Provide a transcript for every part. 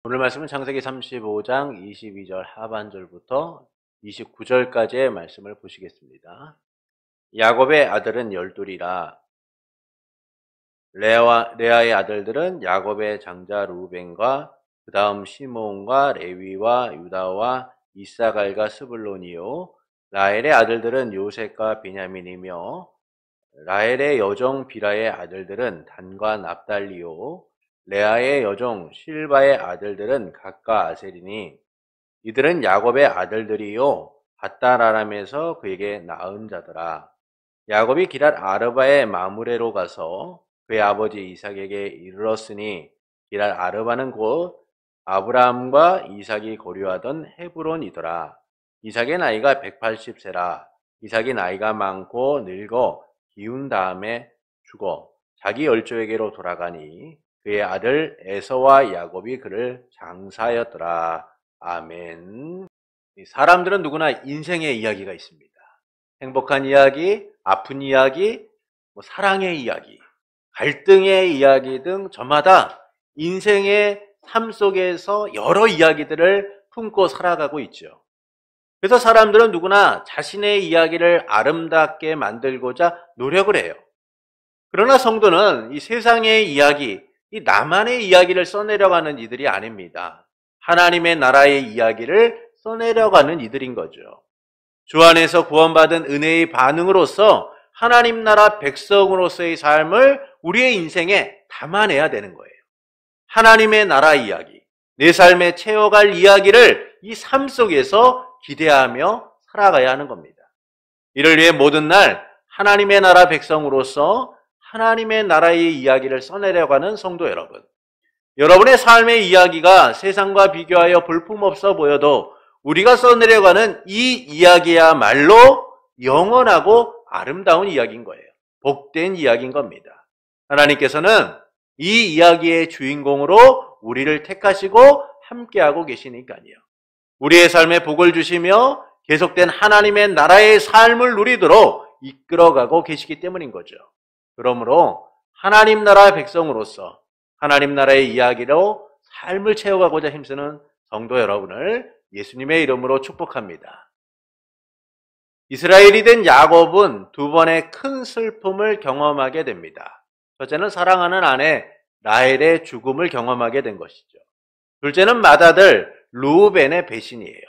오늘 말씀은 창세기 35장 22절 하반절부터 29절까지의 말씀을 보시겠습니다. 야곱의 아들은 열둘이라. 레아의 아들들은 야곱의 장자 루벤과 그 다음 시므온과 레위와 유다와 이사갈과 스불론이요. 라헬의 아들들은 요셉과 베냐민이며 라헬의 여종 비라의 아들들은 단과 납달리요. 레아의 여종 실바의 아들들은 갓과 아셀이니 이들은 야곱의 아들들이요 밧다라람에서 그에게 낳은 자더라. 야곱이 기랏 아르바의 마므레로 가서 그의 아버지 이삭에게 이르렀으니 기랏 아르바는 곧 아브라함과 이삭이 거류하던 헤브론이더라. 이삭의 나이가 180세라. 이삭이 나이가 많고 늙어 기운 다음에 죽어 자기 열조에게로 돌아가니 그의 아들 에서와 야곱이 그를 장사하였더라. 아멘. 사람들은 누구나 인생의 이야기가 있습니다. 행복한 이야기, 아픈 이야기, 사랑의 이야기, 갈등의 이야기 등 저마다 인생의 삶 속에서 여러 이야기들을 품고 살아가고 있죠. 그래서 사람들은 누구나 자신의 이야기를 아름답게 만들고자 노력을 해요. 그러나 성도는 이 세상의 이야기, 이 나만의 이야기를 써내려가는 이들이 아닙니다. 하나님의 나라의 이야기를 써내려가는 이들인 거죠. 주 안에서 구원받은 은혜의 반응으로서 하나님 나라 백성으로서의 삶을 우리의 인생에 담아내야 되는 거예요. 하나님의 나라 이야기, 내 삶에 채워갈 이야기를 이 삶 속에서 기대하며 살아가야 하는 겁니다. 이를 위해 모든 날 하나님의 나라 백성으로서 하나님의 나라의 이야기를 써내려가는 성도 여러분, 여러분의 삶의 이야기가 세상과 비교하여 볼품없어 보여도 우리가 써내려가는 이 이야기야말로 영원하고 아름다운 이야기인 거예요. 복된 이야기인 겁니다. 하나님께서는 이 이야기의 주인공으로 우리를 택하시고 함께하고 계시니까요. 우리의 삶에 복을 주시며 계속된 하나님의 나라의 삶을 누리도록 이끌어가고 계시기 때문인 거죠. 그러므로 하나님 나라 백성으로서 하나님 나라의 이야기로 삶을 채워가고자 힘쓰는 성도 여러분을 예수님의 이름으로 축복합니다. 이스라엘이 된 야곱은 두 번의 큰 슬픔을 경험하게 됩니다. 첫째는 사랑하는 아내 라헬의 죽음을 경험하게 된 것이죠. 둘째는 맏아들 르우벤의 배신이에요.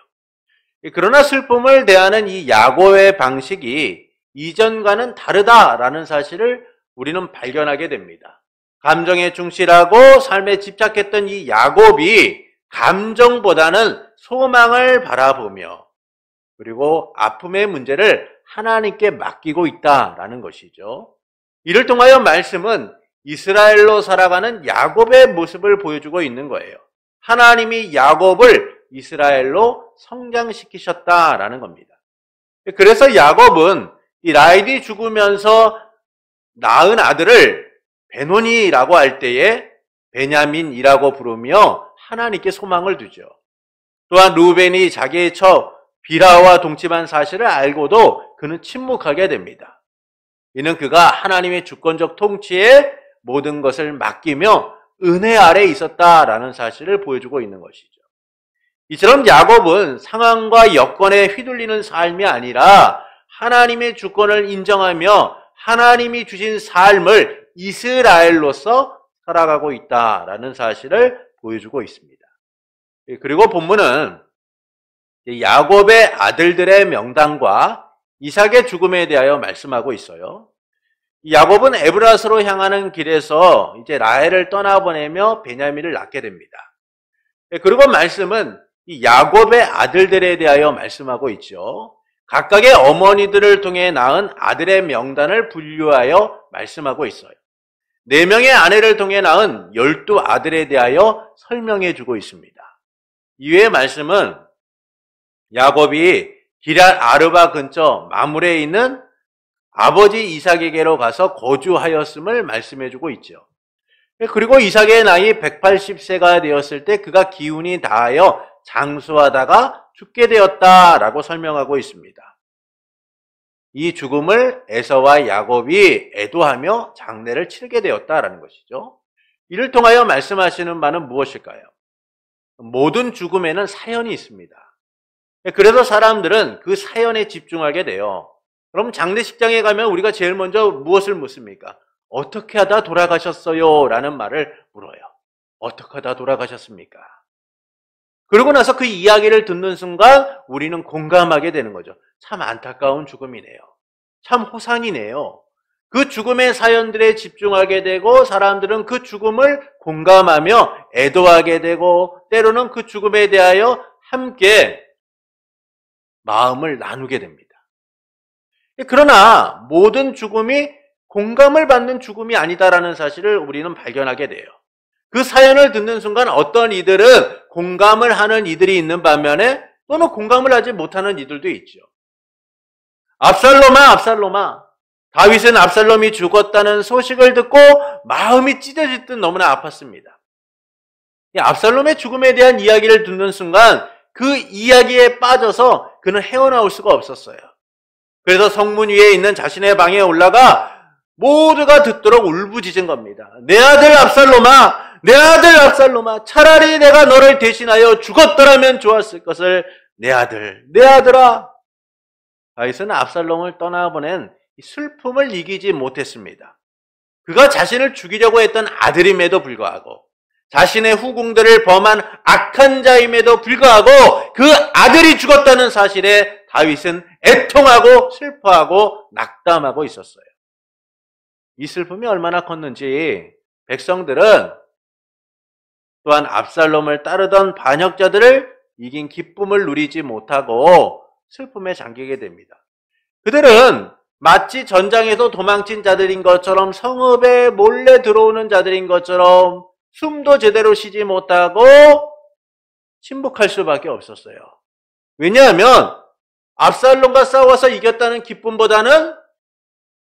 그러나 슬픔을 대하는 이 야곱의 방식이 이전과는 다르다라는 사실을 우리는 발견하게 됩니다. 감정에 충실하고 삶에 집착했던 이 야곱이 감정보다는 소망을 바라보며 그리고 아픔의 문제를 하나님께 맡기고 있다라는 것이죠. 이를 통하여 말씀은 이스라엘로 살아가는 야곱의 모습을 보여주고 있는 거예요. 하나님이 야곱을 이스라엘로 성장시키셨다라는 겁니다. 그래서 야곱은 이 라헬이 죽으면서 낳은 아들을 베노니라고 할 때에 베냐민이라고 부르며 하나님께 소망을 두죠. 또한 루벤이 자기의 처 비라와 동침한 사실을 알고도 그는 침묵하게 됩니다. 이는 그가 하나님의 주권적 통치에 모든 것을 맡기며 은혜 아래에 있었다라는 사실을 보여주고 있는 것이죠. 이처럼 야곱은 상황과 여건에 휘둘리는 삶이 아니라 하나님의 주권을 인정하며 하나님이 주신 삶을 이스라엘로서 살아가고 있다라는 사실을 보여주고 있습니다. 그리고 본문은 야곱의 아들들의 명단과 이삭의 죽음에 대하여 말씀하고 있어요. 야곱은 에브라스로 향하는 길에서 이제 라헬을 떠나보내며 베냐민을 낳게 됩니다. 그리고 말씀은 이 야곱의 아들들에 대하여 말씀하고 있죠. 각각의 어머니들을 통해 낳은 아들의 명단을 분류하여 말씀하고 있어요. 4명의 아내를 통해 낳은 12아들에 대하여 설명해 주고 있습니다. 이외의 말씀은 야곱이 기랏 아르바 근처 마므레에 있는 아버지 이삭에게로 가서 거주하였음을 말씀해 주고 있죠. 그리고 이삭의 나이 180세가 되었을 때 그가 기운이 다하여 장수하다가 죽게 되었다라고 설명하고 있습니다. 이 죽음을 에서와 야곱이 애도하며 장례를 치르게 되었다라는 것이죠. 이를 통하여 말씀하시는 바는 무엇일까요? 모든 죽음에는 사연이 있습니다. 그래서 사람들은 그 사연에 집중하게 돼요. 그럼 장례식장에 가면 우리가 제일 먼저 무엇을 묻습니까? 어떻게 하다 돌아가셨어요? 라는 말을 물어요. 어떻게 하다 돌아가셨습니까? 그러고 나서 그 이야기를 듣는 순간 우리는 공감하게 되는 거죠. 참 안타까운 죽음이네요. 참 호상이네요. 그 죽음의 사연들에 집중하게 되고 사람들은 그 죽음을 공감하며 애도하게 되고 때로는 그 죽음에 대하여 함께 마음을 나누게 됩니다. 그러나 모든 죽음이 공감을 받는 죽음이 아니다라는 사실을 우리는 발견하게 돼요. 그 사연을 듣는 순간 어떤 이들은 공감을 하는 이들이 있는 반면에 또는 공감을 하지 못하는 이들도 있죠. 압살롬아, 압살롬아. 다윗은 압살롬이 죽었다는 소식을 듣고 마음이 찢어질 듯 너무나 아팠습니다. 압살롬의 죽음에 대한 이야기를 듣는 순간 그 이야기에 빠져서 그는 헤어나올 수가 없었어요. 그래서 성문 위에 있는 자신의 방에 올라가 모두가 듣도록 울부짖은 겁니다. 내 아들 압살롬아, 내 아들 압살롬아, 차라리 내가 너를 대신하여 죽었더라면 좋았을 것을 내 아들, 내 아들아. 다윗은 압살롬을 떠나보낸 슬픔을 이기지 못했습니다. 그가 자신을 죽이려고 했던 아들임에도 불구하고 자신의 후궁들을 범한 악한 자임에도 불구하고 그 아들이 죽었다는 사실에 다윗은 애통하고 슬퍼하고 낙담하고 있었어요. 이 슬픔이 얼마나 컸는지 백성들은 또한 압살롬을 따르던 반역자들을 이긴 기쁨을 누리지 못하고 슬픔에 잠기게 됩니다. 그들은 마치 전장에서 도망친 자들인 것처럼 성읍에 몰래 들어오는 자들인 것처럼 숨도 제대로 쉬지 못하고 침묵할 수밖에 없었어요. 왜냐하면 압살롬과 싸워서 이겼다는 기쁨보다는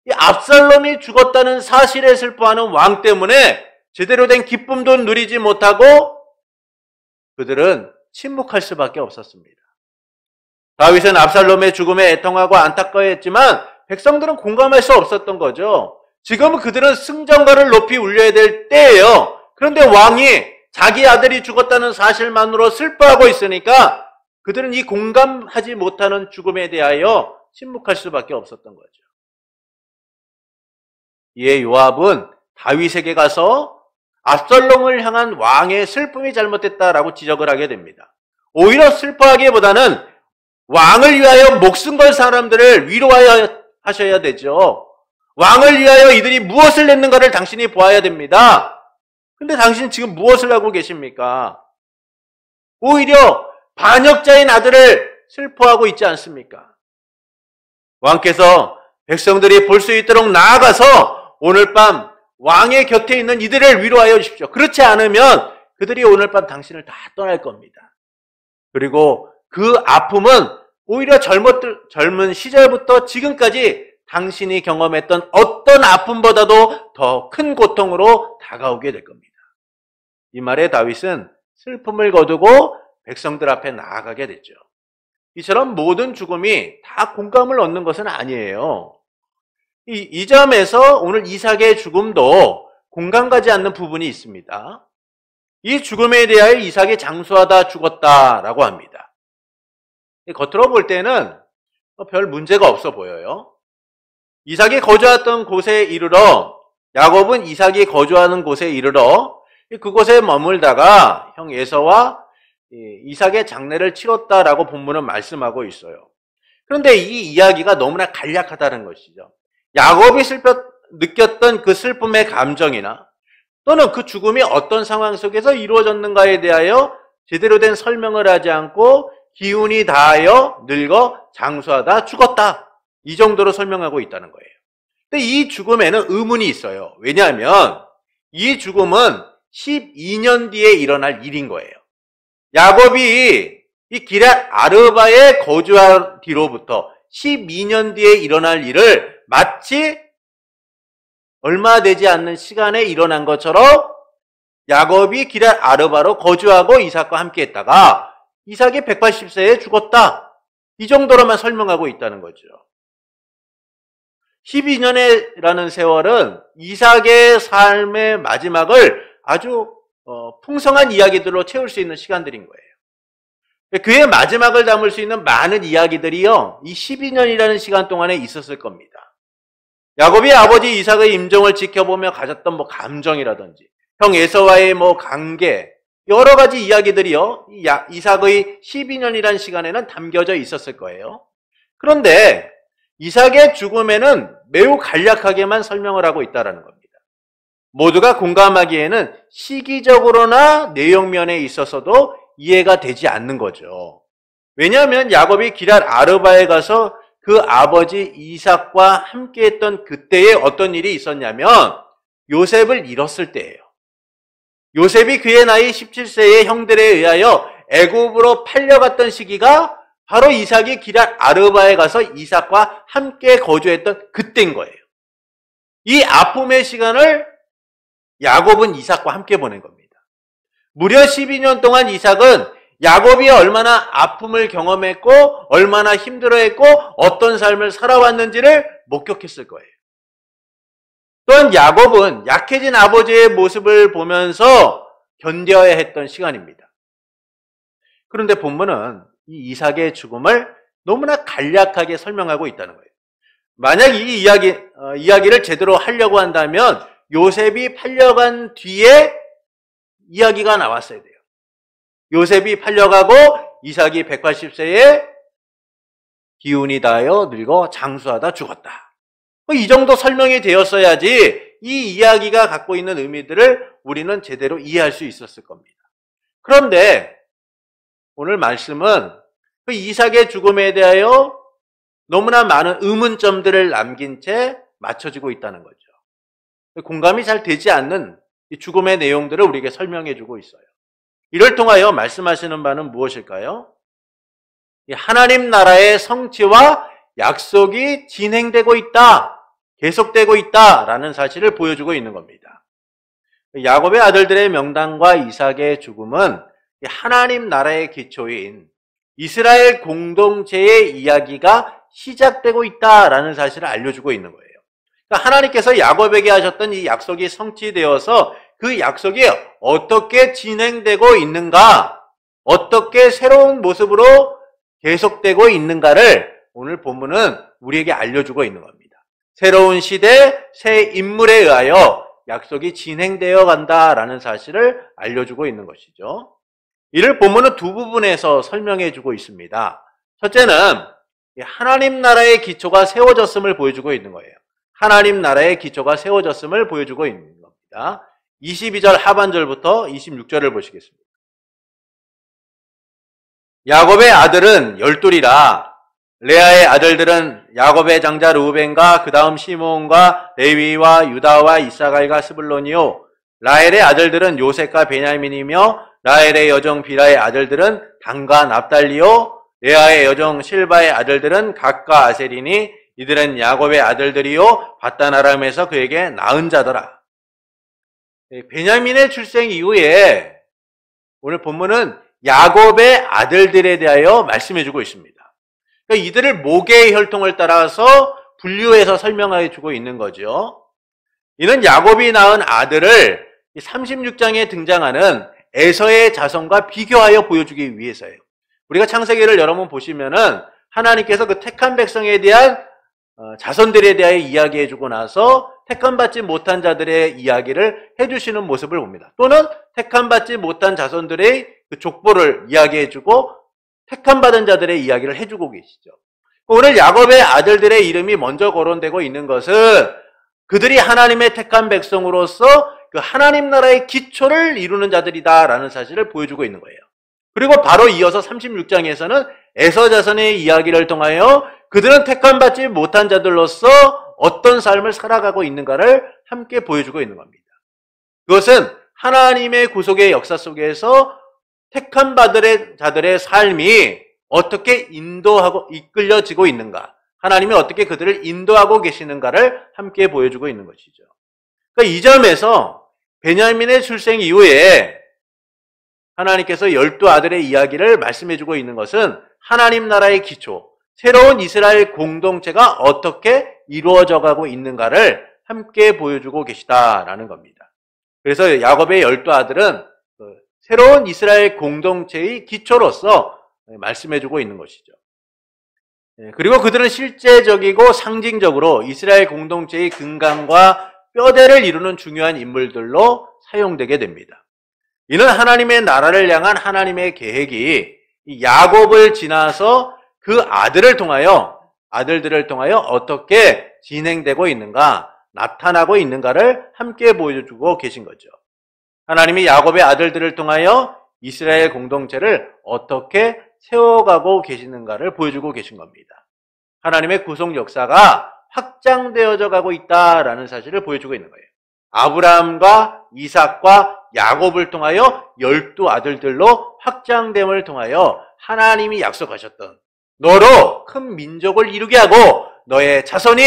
이 압살롬이 죽었다는 사실에 슬퍼하는 왕 때문에 제대로 된 기쁨도 누리지 못하고 그들은 침묵할 수밖에 없었습니다. 다윗은 압살롬의 죽음에 애통하고 안타까워했지만 백성들은 공감할 수 없었던 거죠. 지금은 그들은 승전가를 높이 울려야 될 때예요. 그런데 왕이 자기 아들이 죽었다는 사실만으로 슬퍼하고 있으니까 그들은 이 공감하지 못하는 죽음에 대하여 침묵할 수밖에 없었던 거죠. 이에 요압은 다윗에게 가서 압살롬을 향한 왕의 슬픔이 잘못됐다라고 지적을 하게 됩니다. 오히려 슬퍼하기보다는 왕을 위하여 목숨 걸 사람들을 위로하여 하셔야 되죠. 왕을 위하여 이들이 무엇을 냈는가를 당신이 보아야 됩니다. 근데 당신 지금 무엇을 하고 계십니까? 오히려 반역자인 아들을 슬퍼하고 있지 않습니까? 왕께서 백성들이 볼 수 있도록 나아가서 오늘 밤 왕의 곁에 있는 이들을 위로하여 주십시오. 그렇지 않으면 그들이 오늘 밤 당신을 다 떠날 겁니다. 그리고 그 아픔은 오히려 젊은 시절부터 지금까지 당신이 경험했던 어떤 아픔보다도 더 큰 고통으로 다가오게 될 겁니다. 이 말에 다윗은 슬픔을 거두고 백성들 앞에 나아가게 됐죠. 이처럼 모든 죽음이 다 공감을 얻는 것은 아니에요. 이 점에서 오늘 이삭의 죽음도 공감 가지 않는 부분이 있습니다. 이 죽음에 대하여 이삭이 장수하다 죽었다라고 합니다. 겉으로 볼 때는 별 문제가 없어 보여요. 이삭이 거주했던 곳에 이르러 야곱은 이삭이 거주하는 곳에 이르러 그곳에 머물다가 형 에서와 이삭의 장례를 치렀다라고 본문은 말씀하고 있어요. 그런데 이 이야기가 너무나 간략하다는 것이죠. 야곱이 느꼈던 그 슬픔의 감정이나 또는 그 죽음이 어떤 상황 속에서 이루어졌는가에 대하여 제대로 된 설명을 하지 않고 기운이 다하여 늙어 장수하다 죽었다. 이 정도로 설명하고 있다는 거예요. 근데 이 죽음에는 의문이 있어요. 왜냐하면 이 죽음은 12년 뒤에 일어날 일인 거예요. 야곱이 이 기럇 아르바에 거주한 뒤로부터 12년 뒤에 일어날 일을 마치 얼마 되지 않는 시간에 일어난 것처럼 야곱이 기럇 아르바로 거주하고 이삭과 함께 했다가 이삭이 180세에 죽었다. 이 정도로만 설명하고 있다는 거죠. 12년이라는 세월은 이삭의 삶의 마지막을 아주 풍성한 이야기들로 채울 수 있는 시간들인 거예요. 그의 마지막을 담을 수 있는 많은 이야기들이요, 이 12년이라는 시간 동안에 있었을 겁니다. 야곱이 아버지 이삭의 임종을 지켜보며 가졌던 감정이라든지, 형 에서와의 관계, 여러 가지 이야기들이요, 이삭의 12년이라는 시간에는 담겨져 있었을 거예요. 그런데 이삭의 죽음에는 매우 간략하게만 설명을 하고 있다는 겁니다. 모두가 공감하기에는 시기적으로나 내용면에 있어서도 이해가 되지 않는 거죠. 왜냐하면 야곱이 기럇 아르바에 가서 그 아버지 이삭과 함께했던 그때에 어떤 일이 있었냐면 요셉을 잃었을 때예요. 요셉이 그의 나이 17세의 형들에 의하여 애굽으로 팔려갔던 시기가 바로 이삭이 기럇 아르바에 가서 이삭과 함께 거주했던 그때인 거예요. 이 아픔의 시간을 야곱은 이삭과 함께 보낸 겁니다. 무려 12년 동안 이삭은 야곱이 얼마나 아픔을 경험했고 얼마나 힘들어했고 어떤 삶을 살아왔는지를 목격했을 거예요. 또한 야곱은 약해진 아버지의 모습을 보면서 견뎌야 했던 시간입니다. 그런데 본문은 이 이삭의 죽음을 너무나 간략하게 설명하고 있다는 거예요. 만약 이 이야기를 제대로 하려고 한다면 요셉이 팔려간 뒤에 이야기가 나왔어야 돼요. 요셉이 팔려가고 이삭이 180세에 기운이 다하여 늙어 장수하다 죽었다. 이 정도 설명이 되었어야지 이 이야기가 갖고 있는 의미들을 우리는 제대로 이해할 수 있었을 겁니다. 그런데 오늘 말씀은 그 이삭의 죽음에 대하여 너무나 많은 의문점들을 남긴 채 맞춰지고 있다는 거죠. 공감이 잘 되지 않는 이 죽음의 내용들을 우리에게 설명해 주고 있어요. 이를 통하여 말씀하시는 바는 무엇일까요? 하나님 나라의 성취와 약속이 진행되고 있다, 계속되고 있다라는 사실을 보여주고 있는 겁니다. 야곱의 아들들의 명단과 이삭의 죽음은 하나님 나라의 기초인 이스라엘 공동체의 이야기가 시작되고 있다라는 사실을 알려주고 있는 거예요. 그러니까 하나님께서 야곱에게 하셨던 이 약속이 성취되어서 그 약속이 어떻게 진행되고 있는가, 어떻게 새로운 모습으로 계속되고 있는가를 오늘 본문은 우리에게 알려주고 있는 겁니다. 새로운 시대, 새 인물에 의하여 약속이 진행되어 간다라는 사실을 알려주고 있는 것이죠. 이를 본문은 두 부분에서 설명해 주고 있습니다. 첫째는 하나님 나라의 기초가 세워졌음을 보여주고 있는 거예요. 하나님 나라의 기초가 세워졌음을 보여주고 있는 겁니다. 22절 하반절부터 26절을 보시겠습니다. 야곱의 아들은 12이라 레아의 아들들은 야곱의 장자 르우벤과 그 다음 시므온과 레위와 유다와 이사갈과 스불론이요, 라헬의 아들들은 요셉과 베냐민이며 라헬의 여종 비라의 아들들은 단과 납달리요, 레아의 여종 실바의 아들들은 gad과 아셀이니 이들은 야곱의 아들들이요 바단 아람에서 그에게 낳은 자더라. 베냐민의 출생 이후에 오늘 본문은 야곱의 아들들에 대하여 말씀해주고 있습니다. 그러니까 이들을 목의 혈통을 따라서 분류해서 설명해 주고 있는 거죠. 이는 야곱이 낳은 아들을 36장에 등장하는 에서의 자손과 비교하여 보여주기 위해서예요. 우리가 창세기를 여러 번 보시면은 하나님께서 그 택한 백성에 대한 자손들에 대하여 이야기해주고 나서 택함받지 못한 자들의 이야기를 해주시는 모습을 봅니다. 또는 택함받지 못한 자손들의 그 족보를 이야기해주고 택함받은 자들의 이야기를 해주고 계시죠. 오늘 야곱의 아들들의 이름이 먼저 거론되고 있는 것은 그들이 하나님의 택한 백성으로서 그 하나님 나라의 기초를 이루는 자들이다라는 사실을 보여주고 있는 거예요. 그리고 바로 이어서 36장에서는 에서 자손의 이야기를 통하여 그들은 택함받지 못한 자들로서 어떤 삶을 살아가고 있는가를 함께 보여주고 있는 겁니다. 그것은 하나님의 구속의 역사 속에서 택함받은 자들의 삶이 어떻게 인도하고 이끌려지고 있는가, 하나님이 어떻게 그들을 인도하고 계시는가를 함께 보여주고 있는 것이죠. 그러니까 이 점에서 베냐민의 출생 이후에 하나님께서 12아들의 이야기를 말씀해주고 있는 것은 하나님 나라의 기초, 새로운 이스라엘 공동체가 어떻게 이루어져 가고 있는가를 함께 보여주고 계시다라는 겁니다. 그래서 야곱의 12아들은 새로운 이스라엘 공동체의 기초로서 말씀해주고 있는 것이죠. 그리고 그들은 실제적이고 상징적으로 이스라엘 공동체의 근간과 뼈대를 이루는 중요한 인물들로 사용되게 됩니다. 이는 하나님의 나라를 향한 하나님의 계획이 야곱을 지나서 그 아들들을 통하여 어떻게 진행되고 있는가, 나타나고 있는가를 함께 보여주고 계신 거죠. 하나님이 야곱의 아들들을 통하여 이스라엘 공동체를 어떻게 세워가고 계시는가를 보여주고 계신 겁니다. 하나님의 구속 역사가 확장되어져 가고 있다라는 사실을 보여주고 있는 거예요. 아브라함과 이삭과 야곱을 통하여 12 아들들로 확장됨을 통하여 하나님이 약속하셨던 너로 큰 민족을 이루게 하고 너의 자손이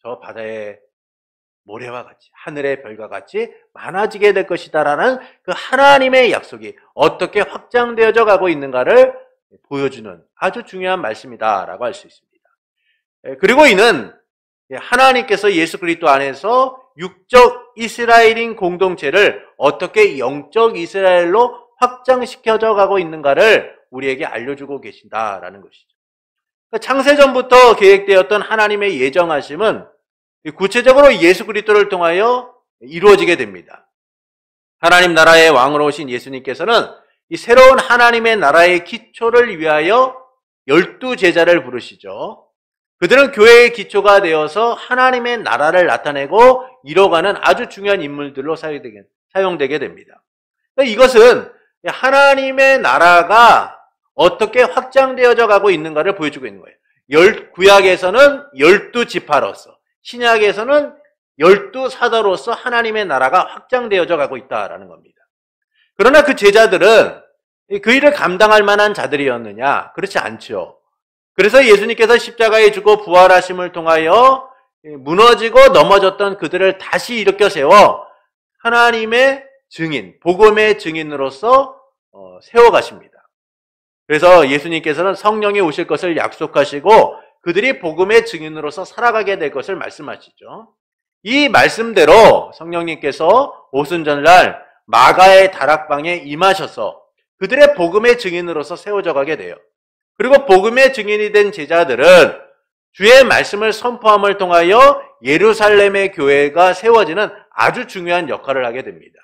저 바다의 모래와 같이 하늘의 별과 같이 많아지게 될 것이다라는 그 하나님의 약속이 어떻게 확장되어져 가고 있는가를 보여주는 아주 중요한 말씀이다라고 할 수 있습니다. 그리고 이는 하나님께서 예수 그리스도 안에서 육적 이스라엘인 공동체를 어떻게 영적 이스라엘로 확장시켜져 가고 있는가를 우리에게 알려주고 계신다라는 것이죠. 창세전부터 계획되었던 하나님의 예정하심은 구체적으로 예수 그리스도를 통하여 이루어지게 됩니다. 하나님 나라의 왕으로 오신 예수님께서는 이 새로운 하나님의 나라의 기초를 위하여 12 제자를 부르시죠. 그들은 교회의 기초가 되어서 하나님의 나라를 나타내고 이뤄가는 아주 중요한 인물들로 사용되게 됩니다. 이것은 하나님의 나라가 어떻게 확장되어져 가고 있는가를 보여주고 있는 거예요. 구약에서는 12 지파로서, 신약에서는 12 사도로서 하나님의 나라가 확장되어져 가고 있다라는 겁니다. 그러나 그 제자들은 그 일을 감당할 만한 자들이었느냐? 그렇지 않죠. 그래서 예수님께서 십자가에 죽고 부활하심을 통하여 무너지고 넘어졌던 그들을 다시 일으켜 세워 하나님의 증인, 복음의 증인으로서 세워가십니다. 그래서 예수님께서는 성령이 오실 것을 약속하시고 그들이 복음의 증인으로서 살아가게 될 것을 말씀하시죠. 이 말씀대로 성령님께서 오순절날 마가의 다락방에 임하셔서 그들의 복음의 증인으로서 세워져 가게 돼요. 그리고 복음의 증인이 된 제자들은 주의 말씀을 선포함을 통하여 예루살렘의 교회가 세워지는 아주 중요한 역할을 하게 됩니다.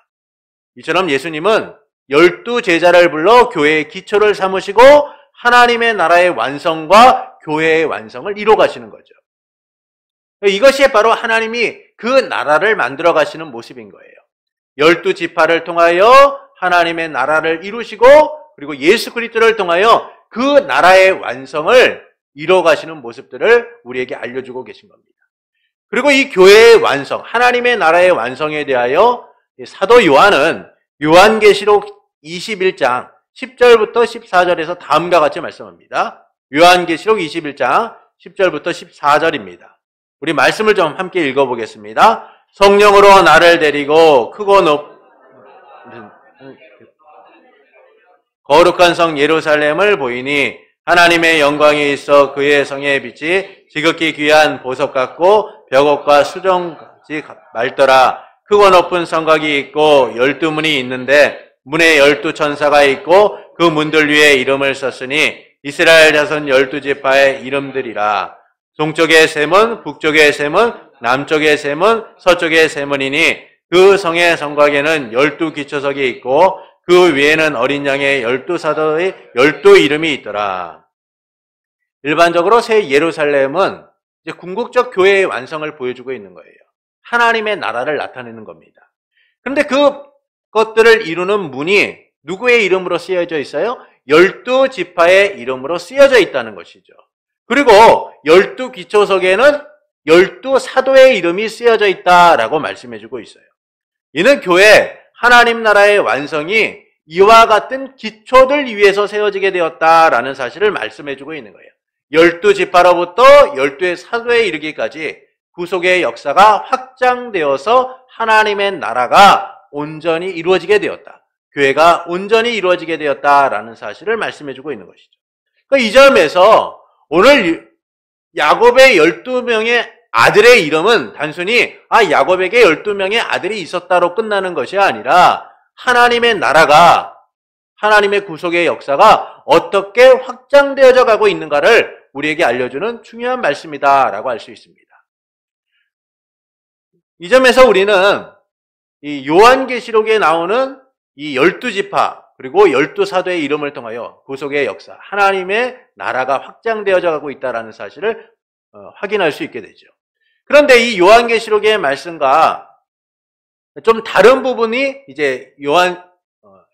이처럼 예수님은 12 제자를 불러 교회의 기초를 삼으시고 하나님의 나라의 완성과 교회의 완성을 이뤄 가시는 거죠. 이것이 바로 하나님이 그 나라를 만들어 가시는 모습인 거예요. 12 지파를 통하여 하나님의 나라를 이루시고 그리고 예수 그리스도를 통하여 그 나라의 완성을 이뤄 가시는 모습들을 우리에게 알려주고 계신 겁니다. 그리고 이 교회의 완성, 하나님의 나라의 완성에 대하여 사도 요한은 요한계시록 21장 10절부터 14절에서 다음과 같이 말씀합니다. 요한계시록 21장 10절부터 14절입니다. 우리 말씀을 좀 함께 읽어보겠습니다. 성령으로 나를 데리고 크고 거룩한 성 예루살렘을 보이니 하나님의 영광이 있어 그의 성의 빛이 지극히 귀한 보석 같고 벽옥과 수정같이 맑더라. 크고 높은 성곽이 있고 12문이 있는데 문에 12 천사가 있고 그 문들 위에 이름을 썼으니 이스라엘 자손 12 지파의 이름들이라. 동쪽의 셈은 북쪽의 셈은 남쪽의 셈은 서쪽의 셈은이니 그 성의 성곽에는 12 기초석이 있고 그 위에는 어린 양의 12 사도의 12 이름이 있더라. 일반적으로 새 예루살렘은 이제 궁극적 교회의 완성을 보여주고 있는 거예요. 하나님의 나라를 나타내는 겁니다. 그런데 그것들을 이루는 문이 누구의 이름으로 쓰여져 있어요? 12 지파의 이름으로 쓰여져 있다는 것이죠. 그리고 12 기초석에는 12 사도의 이름이 쓰여져 있다라고 말씀해주고 있어요. 이는 교회, 하나님 나라의 완성이 이와 같은 기초들 위해서 세워지게 되었다라는 사실을 말씀해주고 있는 거예요. 12 지파로부터 12의 사도에 이르기까지 구속의 역사가 확장되어서 하나님의 나라가 온전히 이루어지게 되었다. 교회가 온전히 이루어지게 되었다라는 사실을 말씀해주고 있는 것이죠. 그러니까 이 점에서 오늘 야곱의 12명의 아들의 이름은 단순히 야곱에게 12명의 아들이 있었다로 끝나는 것이 아니라 하나님의 나라가, 하나님의 구속의 역사가 어떻게 확장되어져 가고 있는가를 우리에게 알려주는 중요한 말씀이다라고 할 수 있습니다. 이 점에서 우리는 이 요한계시록에 나오는 이 12지파 그리고 12사도의 이름을 통하여 구속의 역사, 하나님의 나라가 확장되어져 가고 있다는 사실을 확인할 수 있게 되죠. 그런데 이 요한계시록의 말씀과 좀 다른 부분이 이제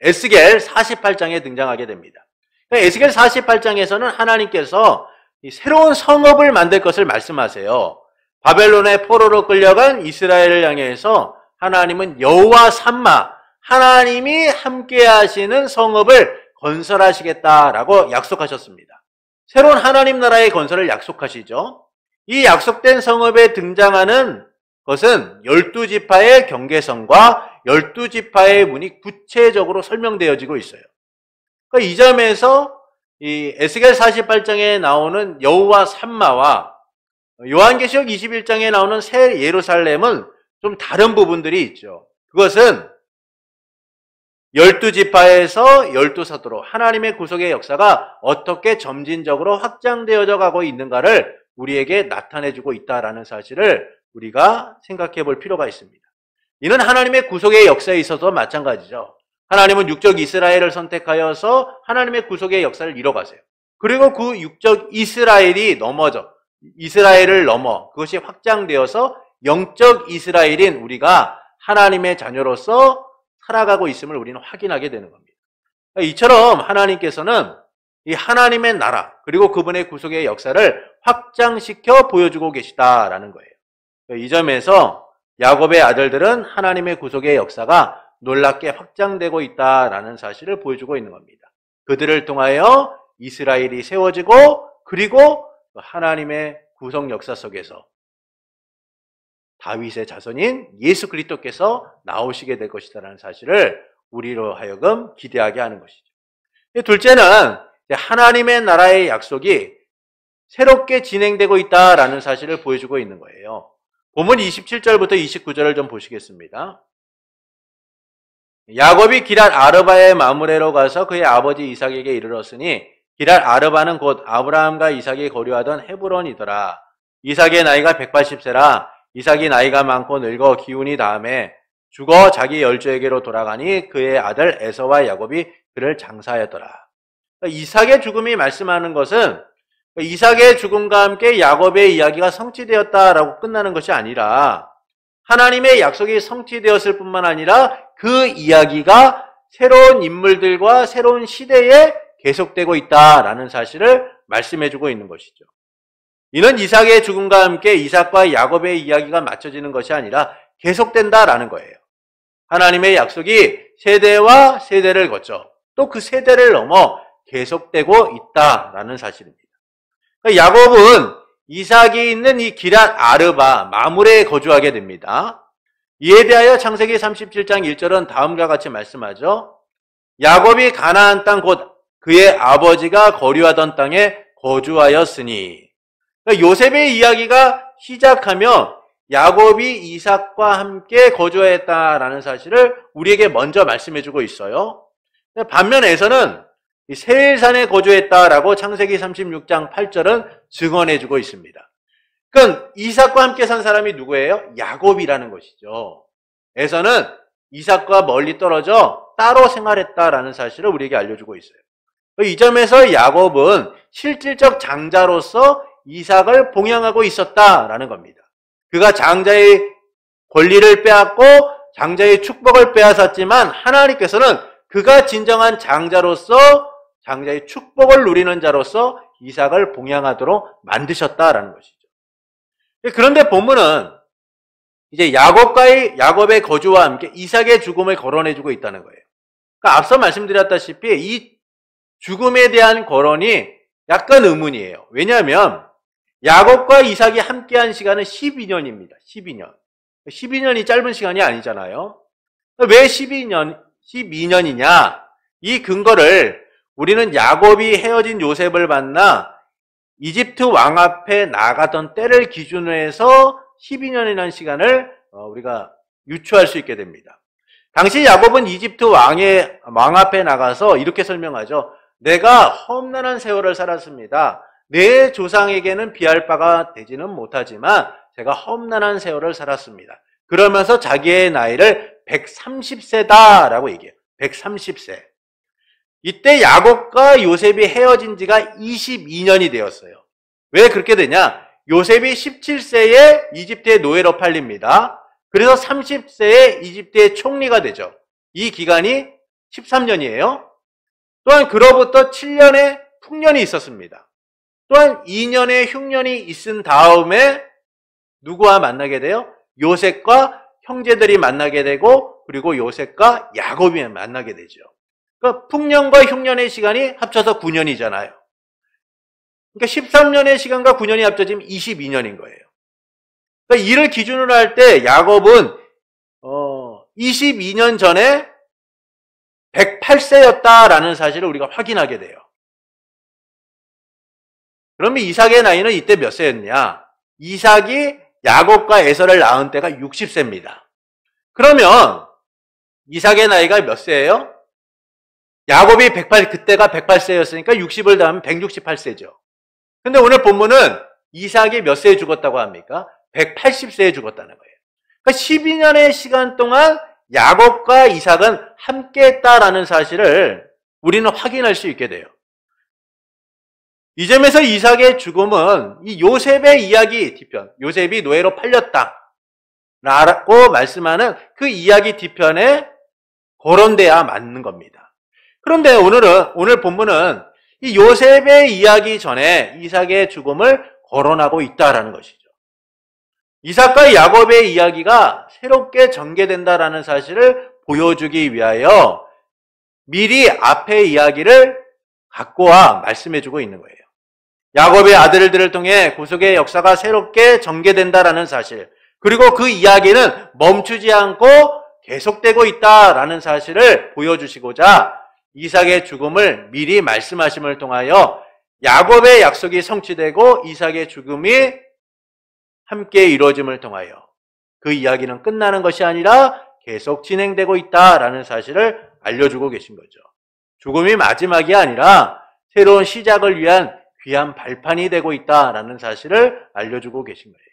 에스겔 48장에 등장하게 됩니다. 에스겔 48장에서는 하나님께서 새로운 성읍을 만들 것을 말씀하세요. 바벨론의 포로로 끌려간 이스라엘을 향해서 하나님은 여호와 삼마, 하나님이 함께 하시는 성읍을 건설하시겠다라고 약속하셨습니다. 새로운 하나님 나라의 건설을 약속하시죠. 이 약속된 성읍에 등장하는 것은 12지파의 경계선과 12지파의 문이 구체적으로 설명되어지고 있어요. 그러니까 이 점에서 이 에스겔 48장에 나오는 여호와 삼마와 요한계시록 21장에 나오는 새 예루살렘은 좀 다른 부분들이 있죠. 그것은 12지파에서 12사도로 하나님의 구속의 역사가 어떻게 점진적으로 확장되어져 가고 있는가를 우리에게 나타내주고 있다는 사실을 우리가 생각해 볼 필요가 있습니다. 이는 하나님의 구속의 역사에 있어서 마찬가지죠. 하나님은 육적 이스라엘을 선택하여서 하나님의 구속의 역사를 이뤄가세요. 그리고 그 육적 이스라엘을 넘어 그것이 확장되어서 영적 이스라엘인 우리가 하나님의 자녀로서 살아가고 있음을 우리는 확인하게 되는 겁니다. 이처럼 하나님께서는 이 하나님의 나라 그리고 그분의 구속의 역사를 확장시켜 보여주고 계시다라는 거예요. 이 점에서 야곱의 아들들은 하나님의 구속의 역사가 놀랍게 확장되고 있다라는 사실을 보여주고 있는 겁니다. 그들을 통하여 이스라엘이 세워지고 그리고 하나님의 구속 역사 속에서 다윗의 자손인 예수 그리스도께서 나오시게 될 것이다라는 사실을 우리로 하여금 기대하게 하는 것이죠. 둘째는 하나님의 나라의 약속이 새롭게 진행되고 있다라는 사실을 보여주고 있는 거예요. 본문 27절부터 29절을 좀 보시겠습니다. 야곱이 기랏 아르바의 마므레로 가서 그의 아버지 이삭에게 이르렀으니 기랏 아르바는 곧 아브라함과 이삭이 거류하던 헤브론이더라. 이삭의 나이가 180세라. 이삭이 나이가 많고 늙어 기운이 다음에 죽어 자기 열조에게로 돌아가니 그의 아들 에서와 야곱이 그를 장사하였더라. 이삭의 죽음이 말씀하는 것은 이삭의 죽음과 함께 야곱의 이야기가 성취되었다라고 끝나는 것이 아니라 하나님의 약속이 성취되었을 뿐만 아니라 그 이야기가 새로운 인물들과 새로운 시대에 계속되고 있다라는 사실을 말씀해주고 있는 것이죠. 이는 이삭의 죽음과 함께 이삭과 야곱의 이야기가 맞춰지는 것이 아니라 계속된다라는 거예요. 하나님의 약속이 세대와 세대를 거쳐 또 그 세대를 넘어 계속되고 있다라는 사실입니다. 그러니까 야곱은 이삭이 있는 이 기랏 아르바 마므레에 거주하게 됩니다. 이에 대하여 창세기 37장 1절은 다음과 같이 말씀하죠. 야곱이 가나안 땅 곧 그의 아버지가 거류하던 땅에 거주하였으니. 그러니까 요셉의 이야기가 시작하며 야곱이 이삭과 함께 거주하였다라는 사실을 우리에게 먼저 말씀해주고 있어요. 반면에서는 세일산에 거주했다라고 창세기 36장 8절은 증언해주고 있습니다. 그러니까 이삭과 함께 산 사람이 누구예요? 야곱이라는 것이죠. 에서는 이삭과 멀리 떨어져 따로 생활했다라는 사실을 우리에게 알려주고 있어요. 이 점에서 야곱은 실질적 장자로서 이삭을 봉양하고 있었다라는 겁니다. 그가 장자의 권리를 빼앗고 장자의 축복을 빼앗았지만 하나님께서는 그가 진정한 장자로서 장자의 축복을 누리는 자로서 이삭을 봉양하도록 만드셨다라는 것이죠. 그런데 본문은 이제 야곱의 거주와 함께 이삭의 죽음을 거론해주고 있다는 거예요. 그러니까 앞서 말씀드렸다시피 이 죽음에 대한 거론이 약간 의문이에요. 왜냐하면 야곱과 이삭이 함께한 시간은 12년입니다. 12년. 12년이 짧은 시간이 아니잖아요. 왜 12년이냐? 이 근거를 우리는 야곱이 헤어진 요셉을 만나 이집트 왕 앞에 나가던 때를 기준으로 해서 12년이라는 시간을 우리가 유추할 수 있게 됩니다. 당시 야곱은 이집트 왕 앞에 나가서 이렇게 설명하죠. 내가 험난한 세월을 살았습니다. 내 조상에게는 비할 바가 되지는 못하지만 제가 험난한 세월을 살았습니다. 그러면서 자기의 나이를 130세다라고 얘기해요. 130세. 이때 야곱과 요셉이 헤어진 지가 22년이 되었어요. 왜 그렇게 되냐? 요셉이 17세에 이집트의 노예로 팔립니다. 그래서 30세에 이집트의 총리가 되죠. 이 기간이 13년이에요. 또한 그로부터 7년의 풍년이 있었습니다. 또한 2년의 흉년이 있은 다음에 누구와 만나게 돼요? 요셉과 형제들이 만나게 되고 그리고 요셉과 야곱이 만나게 되죠. 그러니까 풍년과 흉년의 시간이 합쳐서 9년이잖아요. 그러니까 13년의 시간과 9년이 합쳐지면 22년인 거예요. 그러니까 이를 기준으로 할 때 야곱은 22년 전에 108세였다라는 사실을 우리가 확인하게 돼요. 그러면 이삭의 나이는 이때 몇 세였냐? 이삭이 야곱과 에서를 낳은 때가 60세입니다. 그러면 이삭의 나이가 몇 세예요? 야곱이 그때가 108세였으니까 60을 더하면 168세죠. 근데 오늘 본문은 이삭이 몇 세에 죽었다고 합니까? 180세에 죽었다는 거예요. 그러니까 12년의 시간 동안 야곱과 이삭은 함께 했다라는 사실을 우리는 확인할 수 있게 돼요. 이 점에서 이삭의 죽음은 이 요셉의 이야기 뒤편, 요셉이 노예로 팔렸다 라고 말씀하는 그 이야기 뒤편에 거론돼야 맞는 겁니다. 그런데 오늘 본문은 이 요셉의 이야기 전에 이삭의 죽음을 거론하고 있다라는 것이죠. 이삭과 야곱의 이야기가 새롭게 전개된다라는 사실을 보여주기 위하여 미리 앞의 이야기를 갖고 와 말씀해주고 있는 거예요. 야곱의 아들들을 통해 구속의 역사가 새롭게 전개된다라는 사실, 그리고 그 이야기는 멈추지 않고 계속되고 있다라는 사실을 보여주시고자 이삭의 죽음을 미리 말씀하심을 통하여 야곱의 약속이 성취되고 이삭의 죽음이 함께 이루어짐을 통하여 그 이야기는 끝나는 것이 아니라 계속 진행되고 있다라는 사실을 알려주고 계신 거죠. 죽음이 마지막이 아니라 새로운 시작을 위한 귀한 발판이 되고 있다라는 사실을 알려주고 계신 거예요.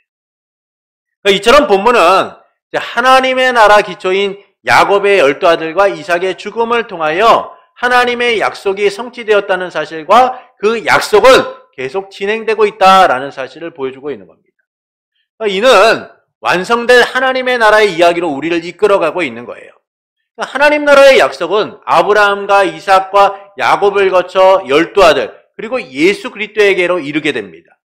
그러니까 이처럼 본문은 하나님의 나라 기초인 야곱의 12아들과 이삭의 죽음을 통하여 하나님의 약속이 성취되었다는 사실과 그 약속은 계속 진행되고 있다라는 사실을 보여주고 있는 겁니다. 이는 완성된 하나님의 나라의 이야기로 우리를 이끌어가고 있는 거예요. 하나님 나라의 약속은 아브라함과 이삭과 야곱을 거쳐 12아들 그리고 예수 그리스도에게로 이르게 됩니다.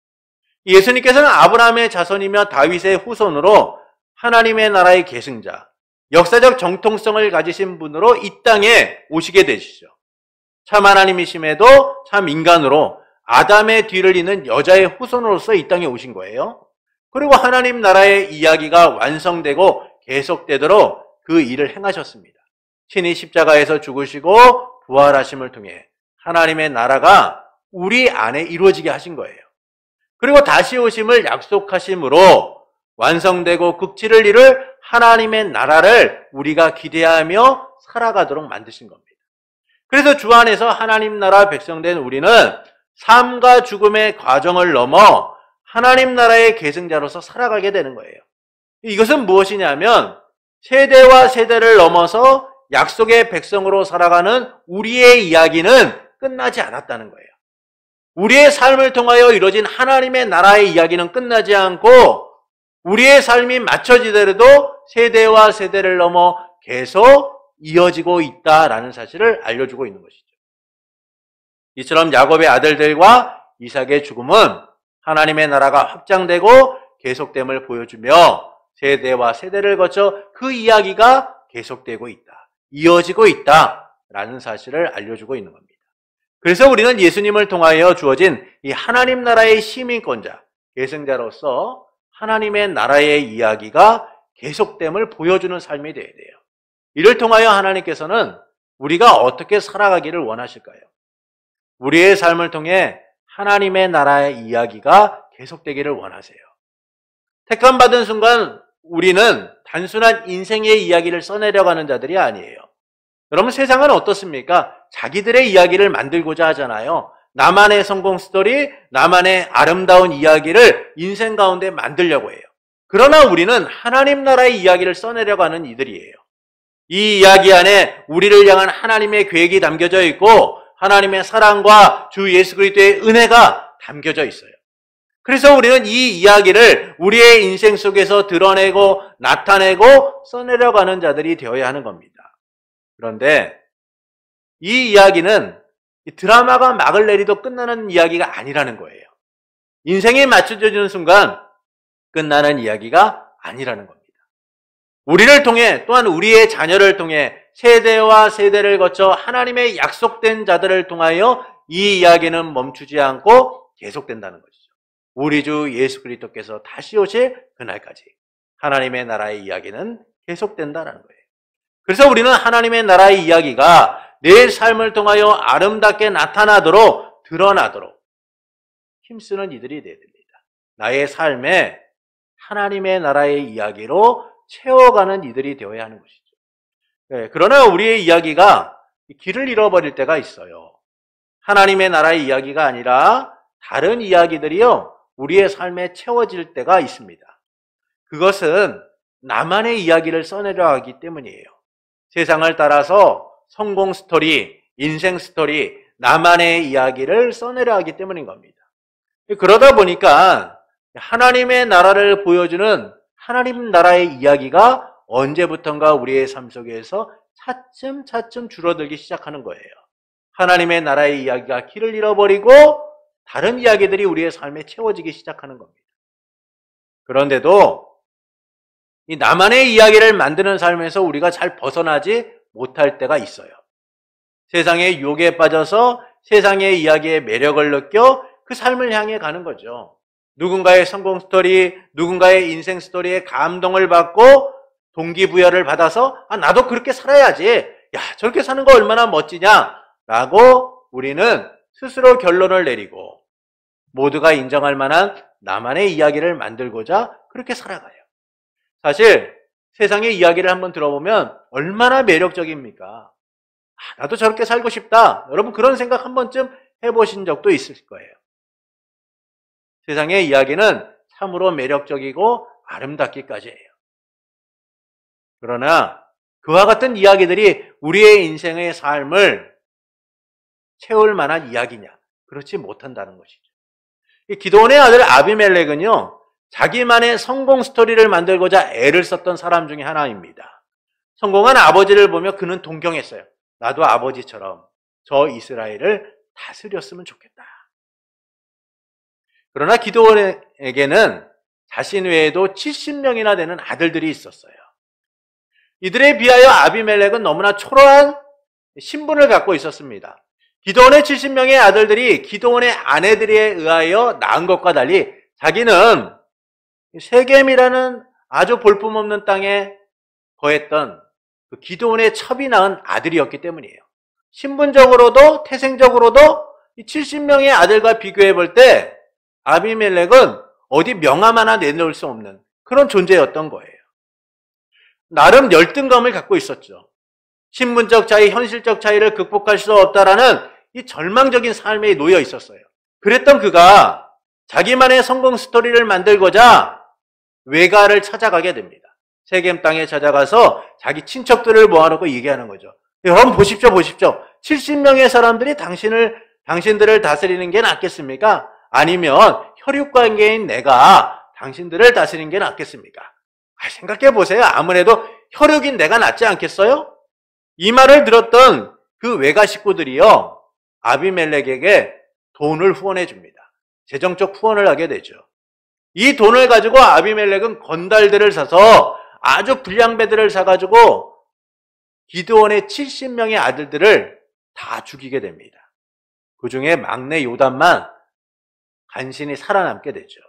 예수님께서는 아브라함의 자손이며 다윗의 후손으로 하나님의 나라의 계승자, 역사적 정통성을 가지신 분으로 이 땅에 오시게 되시죠. 참 하나님이심에도 참 인간으로 아담의 뒤를 잇는 여자의 후손으로서 이 땅에 오신 거예요. 그리고 하나님 나라의 이야기가 완성되고 계속되도록 그 일을 행하셨습니다. 친히 십자가에서 죽으시고 부활하심을 통해 하나님의 나라가 우리 안에 이루어지게 하신 거예요. 그리고 다시 오심을 약속하심으로 완성되고 극치를 이룰 하나님의 나라를 우리가 기대하며 살아가도록 만드신 겁니다. 그래서 주 안에서 하나님 나라 백성된 우리는 삶과 죽음의 과정을 넘어 하나님 나라의 계승자로서 살아가게 되는 거예요. 이것은 무엇이냐면 세대와 세대를 넘어서 약속의 백성으로 살아가는 우리의 이야기는 끝나지 않았다는 거예요. 우리의 삶을 통하여 이루어진 하나님의 나라의 이야기는 끝나지 않고 우리의 삶이 맞춰지더라도 세대와 세대를 넘어 계속 이어지고 있다라는 사실을 알려주고 있는 것이죠. 이처럼 야곱의 아들들과 이삭의 죽음은 하나님의 나라가 확장되고 계속됨을 보여주며 세대와 세대를 거쳐 그 이야기가 계속되고 있다, 이어지고 있다라는 사실을 알려주고 있는 겁니다. 그래서 우리는 예수님을 통하여 주어진 이 하나님 나라의 시민권자, 계승자로서 하나님의 나라의 이야기가 계속됨을 보여주는 삶이 되어야 돼요. 이를 통하여 하나님께서는 우리가 어떻게 살아가기를 원하실까요? 우리의 삶을 통해 하나님의 나라의 이야기가 계속되기를 원하세요. 택함받은 순간 우리는 단순한 인생의 이야기를 써내려가는 자들이 아니에요. 여러분, 세상은 어떻습니까? 자기들의 이야기를 만들고자 하잖아요. 나만의 성공 스토리, 나만의 아름다운 이야기를 인생 가운데 만들려고 해요. 그러나 우리는 하나님 나라의 이야기를 써내려가는 이들이에요. 이 이야기 안에 우리를 향한 하나님의 계획이 담겨져 있고 하나님의 사랑과 주 예수 그리스도의 은혜가 담겨져 있어요. 그래서 우리는 이 이야기를 우리의 인생 속에서 드러내고 나타내고 써내려가는 자들이 되어야 하는 겁니다. 그런데 이 이야기는 드라마가 막을 내리도 끝나는 이야기가 아니라는 거예요. 인생이 맞춰져지는 순간 끝나는 이야기가 아니라는 겁니다. 우리를 통해, 또한 우리의 자녀를 통해 세대와 세대를 거쳐 하나님의 약속된 자들을 통하여 이 이야기는 멈추지 않고 계속된다는 것이죠. 우리 주 예수 그리스도께서 다시 오실 그날까지 하나님의 나라의 이야기는 계속된다는 거예요. 그래서 우리는 하나님의 나라의 이야기가 내 삶을 통하여 아름답게 나타나도록, 드러나도록 힘쓰는 이들이 되어야 됩니다. 나의 삶에 하나님의 나라의 이야기로 채워가는 이들이 되어야 하는 것이죠. 네, 그러나 우리의 이야기가 길을 잃어버릴 때가 있어요. 하나님의 나라의 이야기가 아니라 다른 이야기들이요, 우리의 삶에 채워질 때가 있습니다. 그것은 나만의 이야기를 써내려가기 때문이에요. 세상을 따라서 성공 스토리, 인생 스토리, 나만의 이야기를 써내려가기 때문인 겁니다. 그러다 보니까 하나님의 나라를 보여주는 하나님 나라의 이야기가 언제부턴가 우리의 삶 속에서 차츰차츰 줄어들기 시작하는 거예요. 하나님의 나라의 이야기가 길을 잃어버리고 다른 이야기들이 우리의 삶에 채워지기 시작하는 겁니다. 그런데도 이 나만의 이야기를 만드는 삶에서 우리가 잘 벗어나지 못할 때가 있어요. 세상의 유혹에 빠져서 세상의 이야기의 매력을 느껴 그 삶을 향해 가는 거죠. 누군가의 성공 스토리, 누군가의 인생 스토리에 감동을 받고 동기부여를 받아서 나도 그렇게 살아야지. 야, 저렇게 사는 거 얼마나 멋지냐? 라고 우리는 스스로 결론을 내리고 모두가 인정할 만한 나만의 이야기를 만들고자 그렇게 살아가요. 사실 세상의 이야기를 한번 들어보면 얼마나 매력적입니까? 나도 저렇게 살고 싶다. 여러분, 그런 생각 한 번쯤 해보신 적도 있을 거예요. 세상의 이야기는 참으로 매력적이고 아름답기까지 해요. 그러나 그와 같은 이야기들이 우리의 인생의 삶을 채울 만한 이야기냐? 그렇지 못한다는 것이죠. 기드온의 아들 아비멜렉은요, 자기만의 성공 스토리를 만들고자 애를 썼던 사람 중에 하나입니다. 성공한 아버지를 보며 그는 동경했어요. 나도 아버지처럼 저 이스라엘을 다스렸으면 좋겠다. 그러나 기드온에게는 자신 외에도 70명이나 되는 아들들이 있었어요. 이들에 비하여 아비멜렉은 너무나 초라한 신분을 갖고 있었습니다. 기드온의 70명의 아들들이 기드온의 아내들에 의하여 낳은 것과 달리 자기는 세겜이라는 아주 볼품없는 땅에 거했던 그 기드온의 첩이 낳은 아들이었기 때문이에요. 신분적으로도 태생적으로도 이 70명의 아들과 비교해 볼 때 아비멜렉은 어디 명함 하나 내놓을 수 없는 그런 존재였던 거예요. 나름 열등감을 갖고 있었죠. 신분적 차이, 현실적 차이를 극복할 수 없다라는 이 절망적인 삶에 놓여 있었어요. 그랬던 그가 자기만의 성공 스토리를 만들고자 외가를 찾아가게 됩니다. 세겜 땅에 찾아가서 자기 친척들을 모아놓고 얘기하는 거죠. 여러분 보십시오. 70명의 사람들이 당신들을 다스리는 게 낫겠습니까? 아니면 혈육관계인 내가 당신들을 다스리는 게 낫겠습니까? 생각해 보세요. 아무래도 혈육인 내가 낫지 않겠어요? 이 말을 들었던 그 외가 식구들이요, 아비멜렉에게 돈을 후원해 줍니다. 재정적 후원을 하게 되죠. 이 돈을 가지고 아비멜렉은 건달들을 사서 아주 불량배들을 사가지고 기드온의 70명의 아들들을 다 죽이게 됩니다. 그 중에 막내 요담만 간신히 살아남게 되죠.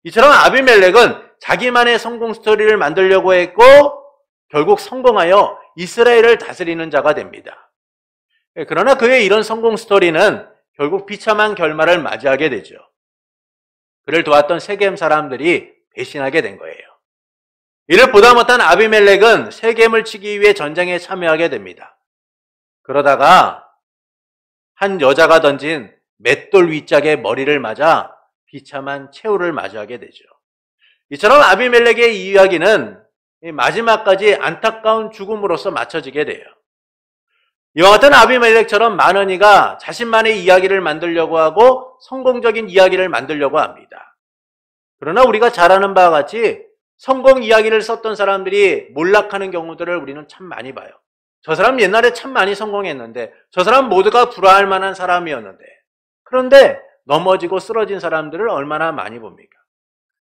이처럼 아비멜렉은 자기만의 성공 스토리를 만들려고 했고 결국 성공하여 이스라엘을 다스리는 자가 됩니다. 그러나 그의 이런 성공 스토리는 결국 비참한 결말을 맞이하게 되죠. 그를 도왔던 세겜 사람들이 배신하게 된 거예요. 이를 보다 못한 아비멜렉은 세겜을 치기 위해 전쟁에 참여하게 됩니다. 그러다가 한 여자가 던진 맷돌 윗짝에 머리를 맞아 비참한 최후를 맞이하게 되죠. 이처럼 아비멜렉의 이야기는 마지막까지 안타까운 죽음으로써 맞춰지게 돼요. 이와 같은 아비멜렉처럼 많은 이가 자신만의 이야기를 만들려고 하고 성공적인 이야기를 만들려고 합니다. 그러나 우리가 잘 아는 바와 같이 성공 이야기를 썼던 사람들이 몰락하는 경우들을 우리는 참 많이 봐요. 저 사람 옛날에 참 많이 성공했는데, 저 사람 모두가 부러워할 만한 사람이었는데, 그런데 넘어지고 쓰러진 사람들을 얼마나 많이 봅니까?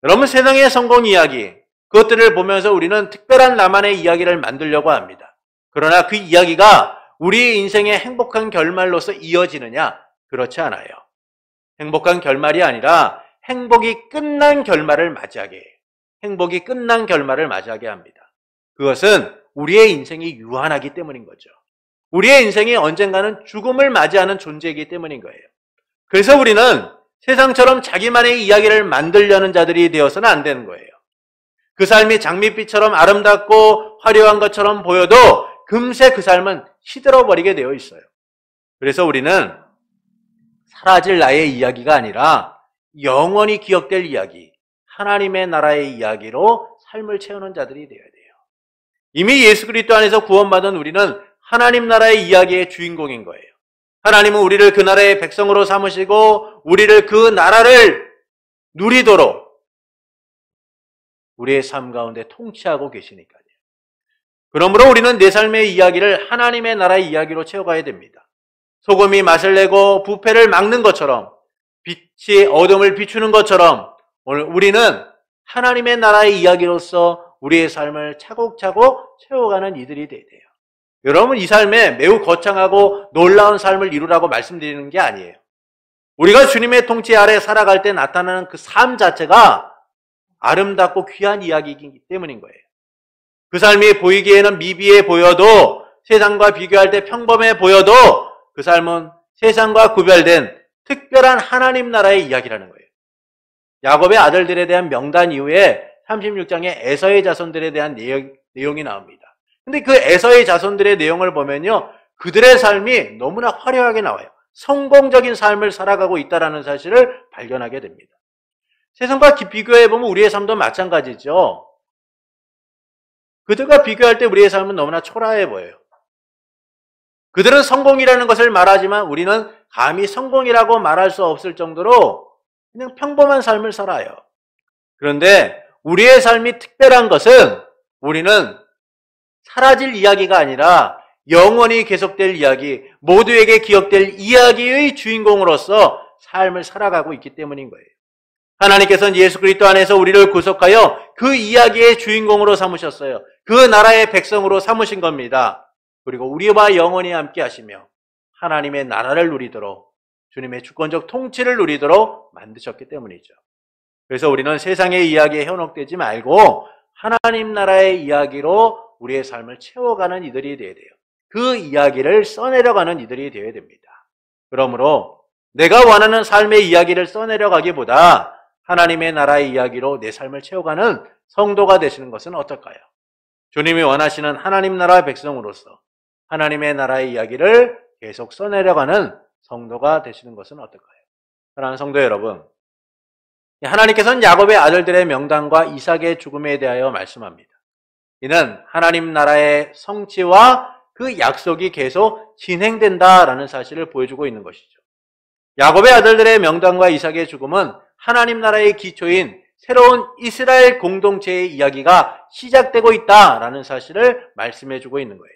여러분, 세상의 성공 이야기, 그것들을 보면서 우리는 특별한 나만의 이야기를 만들려고 합니다. 그러나 그 이야기가 우리 인생의 행복한 결말로서 이어지느냐? 그렇지 않아요. 행복한 결말이 아니라 행복이 끝난 결말을 맞이하게 해요. 행복이 끝난 결말을 맞이하게 합니다. 그것은 우리의 인생이 유한하기 때문인 거죠. 우리의 인생이 언젠가는 죽음을 맞이하는 존재이기 때문인 거예요. 그래서 우리는 세상처럼 자기만의 이야기를 만들려는 자들이 되어서는 안 되는 거예요. 그 삶이 장밋빛처럼 아름답고 화려한 것처럼 보여도 금세 그 삶은 시들어버리게 되어 있어요. 그래서 우리는 사라질 나의 이야기가 아니라 영원히 기억될 이야기, 하나님의 나라의 이야기로 삶을 채우는 자들이 되어야 돼요. 이미 예수 그리스도 안에서 구원받은 우리는 하나님 나라의 이야기의 주인공인 거예요. 하나님은 우리를 그 나라의 백성으로 삼으시고 우리를 그 나라를 누리도록 우리의 삶 가운데 통치하고 계시니까요. 그러므로 우리는 내 삶의 이야기를 하나님의 나라의 이야기로 채워가야 됩니다. 소금이 맛을 내고 부패를 막는 것처럼, 빛이 어둠을 비추는 것처럼 오늘 우리는 하나님의 나라의 이야기로서 우리의 삶을 차곡차곡 채워가는 이들이 돼야 돼요. 여러분, 이 삶에 매우 거창하고 놀라운 삶을 이루라고 말씀드리는 게 아니에요. 우리가 주님의 통치 아래 살아갈 때 나타나는 그 삶 자체가 아름답고 귀한 이야기이기 때문인 거예요. 그 삶이 보이기에는 미비해 보여도, 세상과 비교할 때 평범해 보여도 그 삶은 세상과 구별된 특별한 하나님 나라의 이야기라는 거예요. 야곱의 아들들에 대한 명단 이후에 36장에 에서의 자손들에 대한 내용이 나옵니다. 근데 그 에서의 자손들의 내용을 보면요, 그들의 삶이 너무나 화려하게 나와요. 성공적인 삶을 살아가고 있다는 사실을 발견하게 됩니다. 세상과 비교해보면 우리의 삶도 마찬가지죠. 그들과 비교할 때 우리의 삶은 너무나 초라해 보여요. 그들은 성공이라는 것을 말하지만 우리는 감히 성공이라고 말할 수 없을 정도로 그냥 평범한 삶을 살아요. 그런데 우리의 삶이 특별한 것은 우리는 사라질 이야기가 아니라 영원히 계속될 이야기, 모두에게 기억될 이야기의 주인공으로서 삶을 살아가고 있기 때문인 거예요. 하나님께서는 예수 그리스도 안에서 우리를 구속하여 그 이야기의 주인공으로 삼으셨어요. 그 나라의 백성으로 삼으신 겁니다. 그리고 우리와 영원히 함께 하시며 하나님의 나라를 누리도록, 주님의 주권적 통치를 누리도록 만드셨기 때문이죠. 그래서 우리는 세상의 이야기에 현혹되지 말고 하나님 나라의 이야기로 우리의 삶을 채워가는 이들이 되어야 돼요. 그 이야기를 써내려가는 이들이 되어야 됩니다. 그러므로 내가 원하는 삶의 이야기를 써내려가기보다 하나님의 나라의 이야기로 내 삶을 채워가는 성도가 되시는 것은 어떨까요? 주님이 원하시는 하나님 나라의 백성으로서 하나님의 나라의 이야기를 계속 써내려가는 성도가 되시는 것은 어떨까요? 사랑하는 성도 여러분, 하나님께서는 야곱의 아들들의 명단과 이삭의 죽음에 대하여 말씀합니다. 이는 하나님 나라의 성취와 그 약속이 계속 진행된다라는 사실을 보여주고 있는 것이죠. 야곱의 아들들의 명단과 이삭의 죽음은 하나님 나라의 기초인 새로운 이스라엘 공동체의 이야기가 시작되고 있다라는 사실을 말씀해주고 있는 거예요.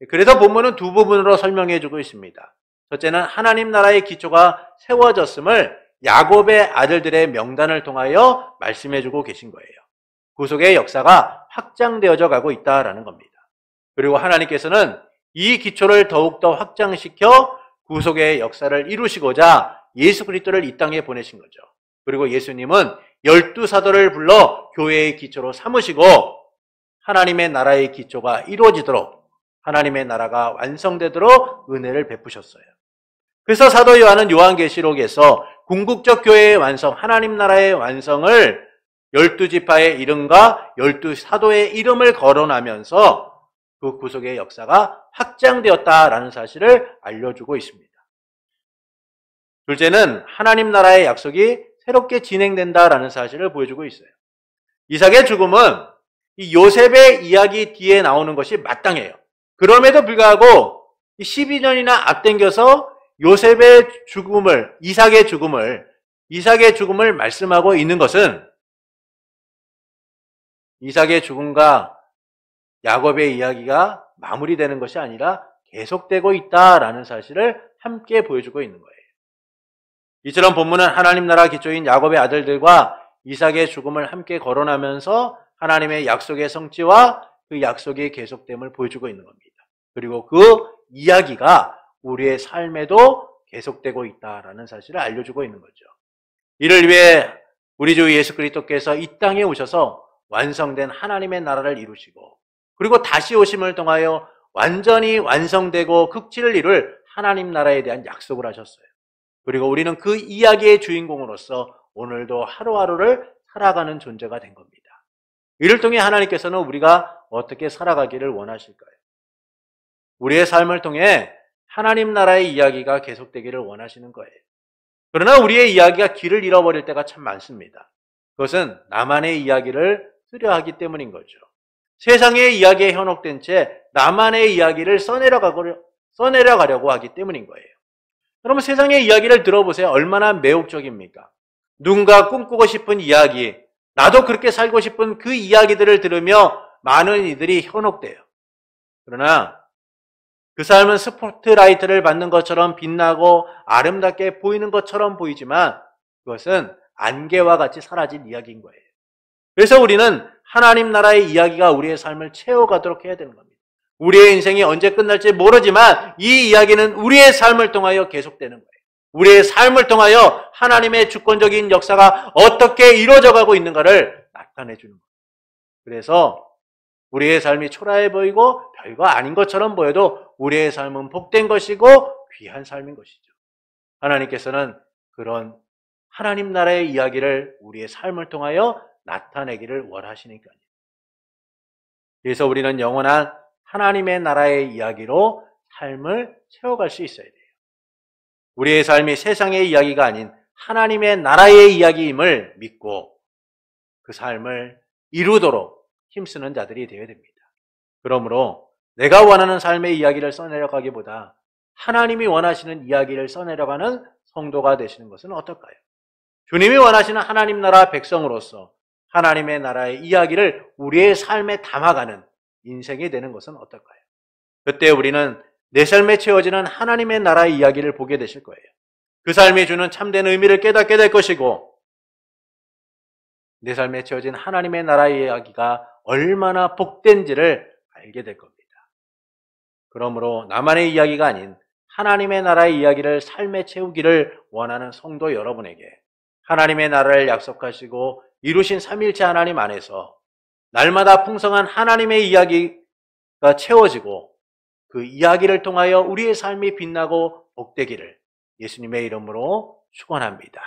그래서 본문은 두 부분으로 설명해주고 있습니다. 첫째는 하나님 나라의 기초가 세워졌음을 야곱의 아들들의 명단을 통하여 말씀해주고 계신 거예요. 구속의 역사가 확장되어져 가고 있다라는 겁니다. 그리고 하나님께서는 이 기초를 더욱더 확장시켜 구속의 역사를 이루시고자 예수 그리스도를 이 땅에 보내신 거죠. 그리고 예수님은 12사도를 불러 교회의 기초로 삼으시고 하나님의 나라의 기초가 이루어지도록, 하나님의 나라가 완성되도록 은혜를 베푸셨어요. 그래서 사도 요한은 요한계시록에서 궁극적 교회의 완성, 하나님 나라의 완성을 12지파의 이름과 12사도의 이름을 거론하면서 그 구속의 역사가 확장되었다라는 사실을 알려주고 있습니다. 둘째는 하나님 나라의 약속이 새롭게 진행된다라는 사실을 보여주고 있어요. 이삭의 죽음은 이 요셉의 이야기 뒤에 나오는 것이 마땅해요. 그럼에도 불구하고 12년이나 앞당겨서 요셉의 죽음을, 이삭의 죽음을 말씀하고 있는 것은 이삭의 죽음과 야곱의 이야기가 마무리되는 것이 아니라 계속되고 있다라는 사실을 함께 보여주고 있는 거예요. 이처럼 본문은 하나님 나라 기초인 야곱의 아들들과 이삭의 죽음을 함께 거론하면서 하나님의 약속의 성취와 그 약속의 계속됨을 보여주고 있는 겁니다. 그리고 그 이야기가 우리의 삶에도 계속되고 있다라는 사실을 알려주고 있는 거죠. 이를 위해 우리 주 예수 그리스도께서 이 땅에 오셔서 완성된 하나님의 나라를 이루시고 그리고 다시 오심을 통하여 완전히 완성되고 극치를 이룰 하나님 나라에 대한 약속을 하셨어요. 그리고 우리는 그 이야기의 주인공으로서 오늘도 하루하루를 살아가는 존재가 된 겁니다. 이를 통해 하나님께서는 우리가 어떻게 살아가기를 원하실까요? 우리의 삶을 통해 하나님 나라의 이야기가 계속되기를 원하시는 거예요. 그러나 우리의 이야기가 길을 잃어버릴 때가 참 많습니다. 그것은 나만의 이야기를 쓰려 하기 때문인 거죠. 세상의 이야기에 현혹된 채 나만의 이야기를 써내려가려고 하기 때문인 거예요. 여러분 세상의 이야기를 들어보세요. 얼마나 매혹적입니까? 누군가 꿈꾸고 싶은 이야기, 나도 그렇게 살고 싶은 그 이야기들을 들으며 많은 이들이 현혹돼요. 그러나 그 삶은 스포트라이트를 받는 것처럼 빛나고 아름답게 보이는 것처럼 보이지만 그것은 안개와 같이 사라진 이야기인 거예요. 그래서 우리는 하나님 나라의 이야기가 우리의 삶을 채워가도록 해야 되는 겁니다. 우리의 인생이 언제 끝날지 모르지만 이 이야기는 우리의 삶을 통하여 계속되는 거예요. 우리의 삶을 통하여 하나님의 주권적인 역사가 어떻게 이루어져 가고 있는가를 나타내 주는 거예요. 그래서 우리의 삶이 초라해 보이고 별거 아닌 것처럼 보여도 우리의 삶은 복된 것이고 귀한 삶인 것이죠. 하나님께서는 그런 하나님 나라의 이야기를 우리의 삶을 통하여 나타내기를 원하시니까요. 그래서 우리는 영원한 하나님의 나라의 이야기로 삶을 채워갈 수 있어야 돼요. 우리의 삶이 세상의 이야기가 아닌 하나님의 나라의 이야기임을 믿고 그 삶을 이루도록 힘쓰는 자들이 되어야 됩니다. 그러므로 내가 원하는 삶의 이야기를 써내려가기보다 하나님이 원하시는 이야기를 써내려가는 성도가 되시는 것은 어떨까요? 주님이 원하시는 하나님 나라 백성으로서 하나님의 나라의 이야기를 우리의 삶에 담아가는 인생이 되는 것은 어떨까요? 그때 우리는 내 삶에 채워지는 하나님의 나라의 이야기를 보게 되실 거예요. 그 삶이 주는 참된 의미를 깨닫게 될 것이고 내 삶에 채워진 하나님의 나라의 이야기가 얼마나 복된지를 알게 될 겁니다. 그러므로 나만의 이야기가 아닌 하나님의 나라의 이야기를 삶에 채우기를 원하는 성도 여러분에게 하나님의 나라를 약속하시고 이루신 삼위일체 하나님 안에서 날마다 풍성한 하나님의 이야기가 채워지고 그 이야기를 통하여 우리의 삶이 빛나고 복되기를 예수님의 이름으로 축원합니다.